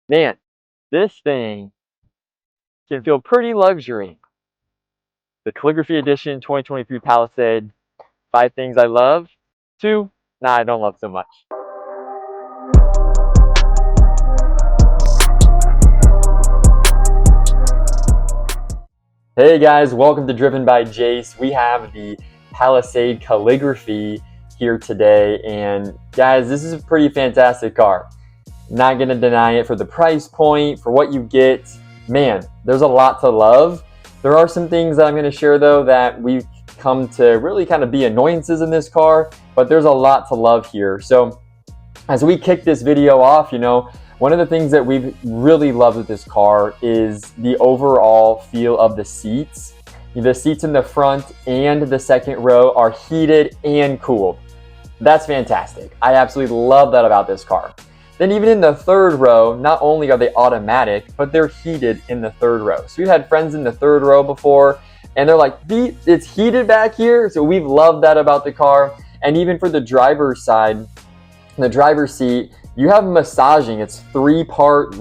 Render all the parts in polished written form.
Man, this thing can feel pretty luxury. The Calligraphy Edition 2023 Palisade. 5 things I love. 2, I don't love so much. Hey guys, welcome to Driven by Jace. We have the Palisade Calligraphy here today, and guys, this is a pretty fantastic car. Not gonna deny it for the price point, for what you get. Man, there's a lot to love. There are some things that I'm gonna share though that we've come to really kind of be annoyances in this car, but there's a lot to love here. So as we kick this video off, one of the things that we've really loved with this car is the overall feel of the seats. The seats in the front and the second row are heated and cooled. That's fantastic. I absolutely love that about this car. Then even in the third row, not only are they automatic, but they're heated in the third row. So we've had friends in the third row before, and they're like, it's heated back here. So we've loved that about the car. And even for the driver's side, the driver's seat, you have massaging. It's 3-part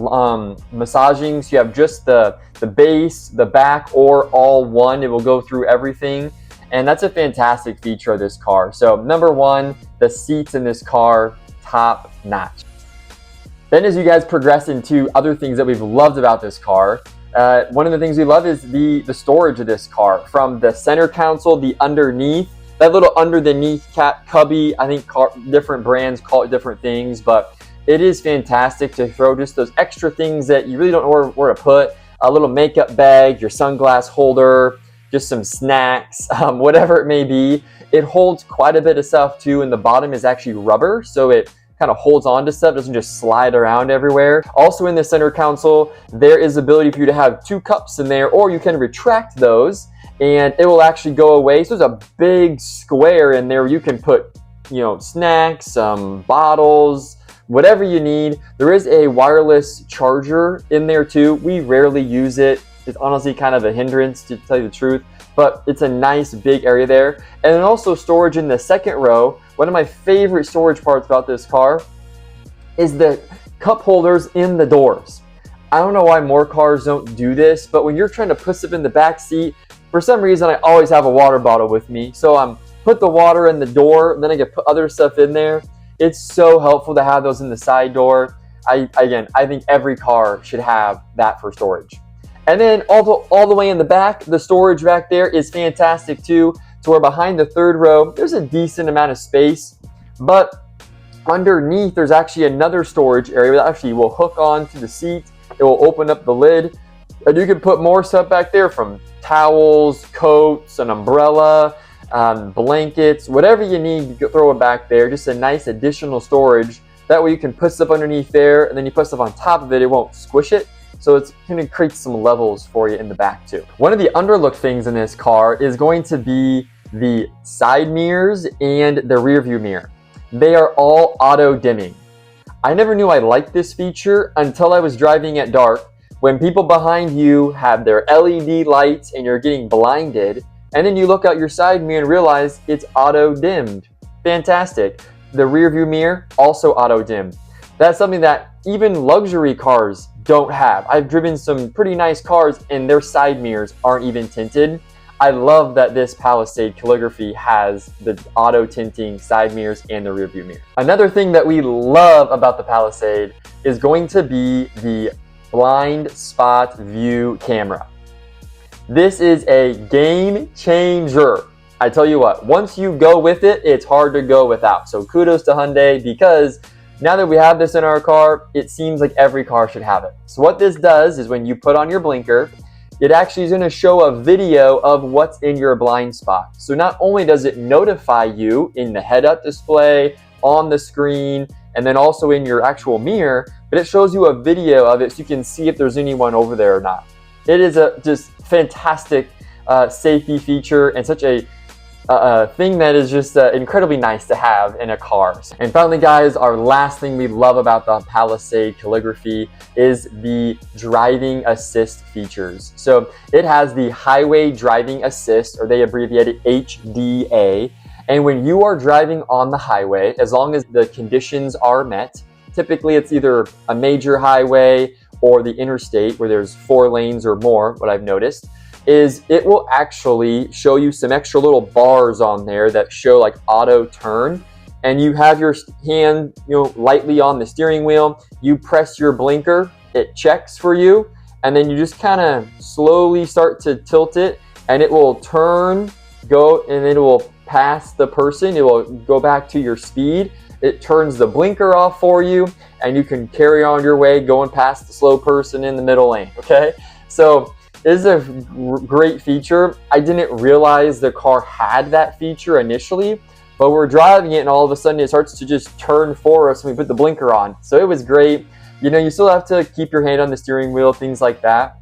massaging. So you have just the base, the back, or all one. It will go through everything. And that's a fantastic feature of this car. So number one, the seats in this car, top notch. Then as you guys progress into other things that we've loved about this car, one of the things we love is the storage of this car. From the center console, the underneath, that little underneath cubby, I think different brands call it different things, but it is fantastic to throw just those extra things that you really don't know where to put. A little makeup bag, your sunglass holder, just some snacks, whatever it may be. It holds quite a bit of stuff too, and the bottom is actually rubber, so it kind of holds on to stuff, doesn't just slide around everywhere. Also in the center console, there is the ability for you to have 2 cups in there, or you can retract those and it will actually go away. So there's a big square in there where you can put, snacks, bottles, whatever you need. There is a wireless charger in there too. We rarely use it. It's honestly kind of a hindrance, to tell you the truth, but it's a nice big area there. And then also storage in the second row. One of my favorite storage parts about this car is the cup holders in the doors. I don't know why more cars don't do this, but when you're trying to put stuff in the back seat, for some reason I always have a water bottle with me. So I'm put the water in the door, then I can put other stuff in there. It's so helpful to have those in the side door. I think every car should have that for storage. And then all the way in the back, the storage back there is fantastic too, to where behind the third row, there's a decent amount of space, but underneath there's actually another storage area that actually will hook on to the seat. It will open up the lid, and you can put more stuff back there, from towels, coats, an umbrella, blankets, whatever you need, you can throw it back there. Just a nice additional storage. That way you can put stuff underneath there, and then you put stuff on top of it, it won't squish it. So it's going to create some levels for you in the back too. One of the underlooked things in this car is going to be the side mirrors and the rear view mirror. They are all auto dimming. I never knew I liked this feature until I was driving at dark, when people behind you have their LED lights and you're getting blinded, and then you look out your side mirror and realize it's auto dimmed. Fantastic. The rear view mirror, also auto dimmed. That's something that even luxury cars don't have. I've driven some pretty nice cars and their side mirrors aren't even tinted. I love that this Palisade Calligraphy has the auto tinting side mirrors and the rear view mirror. Another thing that we love about the Palisade is going to be the blind spot view camera. This is a game changer. I tell you what, once you go with it, it's hard to go without. So kudos to Hyundai, because now that we have this in our car, it seems like every car should have it. So what this does is, when you put on your blinker, it actually is going to show a video of what's in your blind spot. So not only does it notify you in the head-up display, on the screen, and then also in your actual mirror, but it shows you a video of it so you can see if there's anyone over there or not. It is a just fantastic safety feature, and such a thing that is just incredibly nice to have in a car. And finally, guys, our last thing we love about the Palisade Calligraphy is the driving assist features. So it has the highway driving assist, or they abbreviate it HDA. And when you are driving on the highway, as long as the conditions are met, typically it's either a major highway or the interstate where there's 4 lanes or more, what I've noticed is it will actually show you some extra little bars on there that show like auto turn, and you have your hand lightly on the steering wheel, you press your blinker, it checks for you, and then you just kind of slowly start to tilt it and it will turn, go, and it will pass the person, it will go back to your speed, it turns the blinker off for you, and you can carry on your way going past the slow person in the middle lane. Okay, so this is a great feature. I didn't realize the car had that feature initially, but we're driving it and all of a sudden it starts to just turn for us when we put the blinker on. So it was great. You still have to keep your hand on the steering wheel, things like that.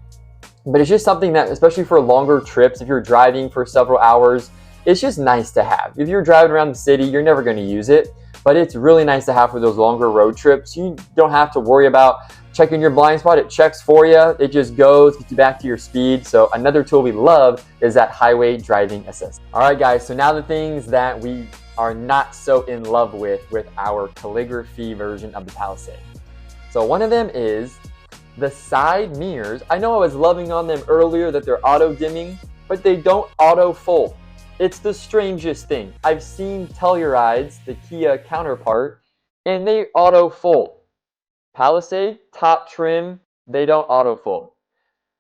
But it's just something that, especially for longer trips, if you're driving for several hours, it's just nice to have. If you're driving around the city, you're never going to use it, but it's really nice to have for those longer road trips. You don't have to worry about checking your blind spot. It checks for you. It just goes, gets you back to your speed. So another tool we love is that highway driving assist. All right, guys, so now the things that we are not so in love with our calligraphy version of the Palisade. So one of them is the side mirrors. I know I was loving on them earlier that they're auto dimming, but they don't auto fold. It's the strangest thing. I've seen Tellurides, the Kia counterpart, and they auto fold. Palisade, top trim, they don't auto fold.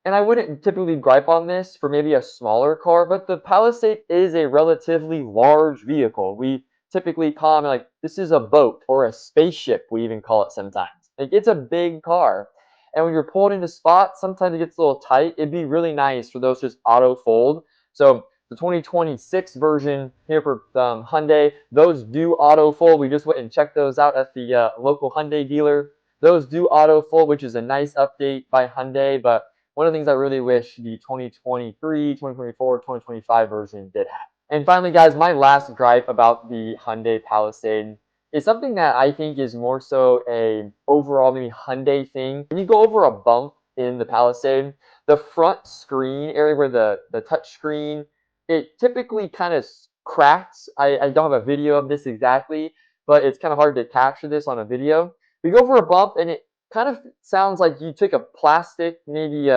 And I wouldn't typically gripe on this for maybe a smaller car, but the Palisade is a relatively large vehicle. We typically call them like, this is a boat or a spaceship, we even call it sometimes. Like, it's a big car. And when you're pulled into spots, sometimes it gets a little tight. It'd be really nice for those just auto fold. So the 2026 version here for Hyundai, those do auto fold. We just went and checked those out at the local Hyundai dealer. Those do auto fold, which is a nice update by Hyundai, but one of the things I really wish the 2023, 2024, 2025 version did have. And finally, guys, my last gripe about the Hyundai Palisade is something that I think is more so a overall maybe Hyundai thing. When you go over a bump in the Palisade, the front screen area where the touch screen, it typically kind of cracks. I don't have a video of this exactly, but it's kind of hard to capture this on a video. You go over a bump and it kind of sounds like you took a plastic maybe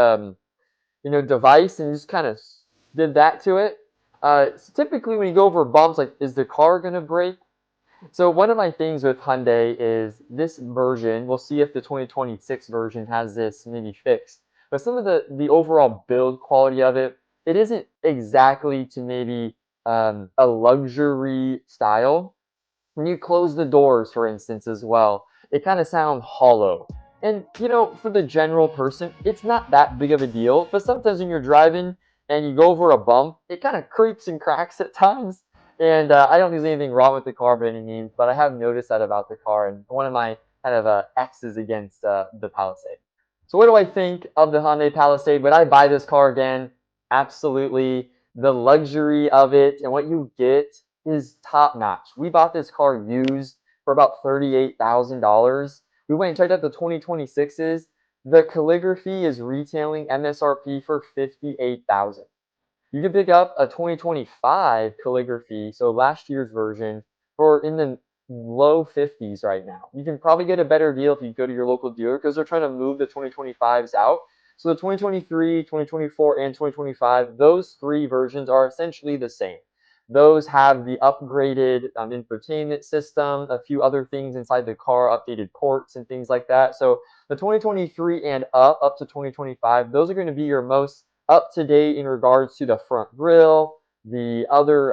device and just kind of did that to it. So typically when you go over bumps, like, is the car gonna break? So one of my things with Hyundai is this version, we'll see if the 2026 version has this maybe fixed, but some of the overall build quality of it, it isn't exactly to maybe a luxury style. When you close the doors, for instance, as well, it kind of sounds hollow. And, for the general person, it's not that big of a deal. But sometimes when you're driving and you go over a bump, it kind of creaks and cracks at times. And I don't think there's anything wrong with the car by any means, but I have noticed that about the car. And one of my kind of X's against the Palisade. So what do I think of the Hyundai Palisade? Would I buy this car again? Absolutely. The luxury of it and what you get is top notch. We bought this car used for about $38,000. We went and checked out the 2026s. The calligraphy is retailing MSRP for $58,000. You can pick up a 2025 calligraphy, so last year's version, for in the low 50s right now. You can probably get a better deal if you go to your local dealer because they're trying to move the 2025s out. So the 2023, 2024, and 2025, those three versions are essentially the same. Those have the upgraded infotainment system, a few other things inside the car, updated ports and things like that. So the 2023 and up to 2025, those are going to be your most up to date in regards to the front grille, the other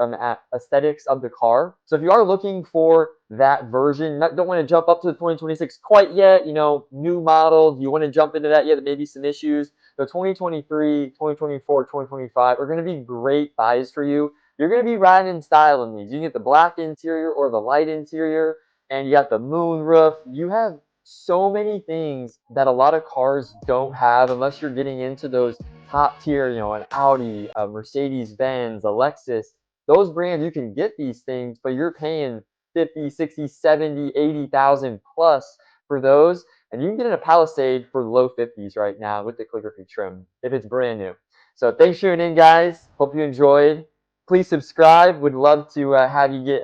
aesthetics of the car. So if you are looking for that version, don't want to jump up to the 2026 quite yet, new models, you want to jump into that yet, maybe some issues. The 2023, 2024, 2025 are going to be great buys for you. You're going to be riding in style in these. You can get the black interior or the light interior, and you got the moon roof. You have so many things that a lot of cars don't have unless you're getting into those top tier, an Audi, a Mercedes-Benz, a Lexus. Those brands, you can get these things, but you're paying 50, 60, 70, 80,000 plus for those. And you can get in a Palisade for the low 50s right now with the calligraphy trim if it's brand new. So thanks for tuning in, guys. Hope you enjoyed. Please subscribe. Would love to have you get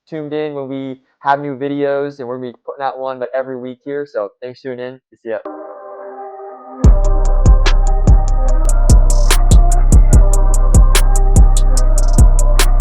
tuned in when we have new videos, and we're going to be putting out one like every week here. So thanks for tuning in. See ya.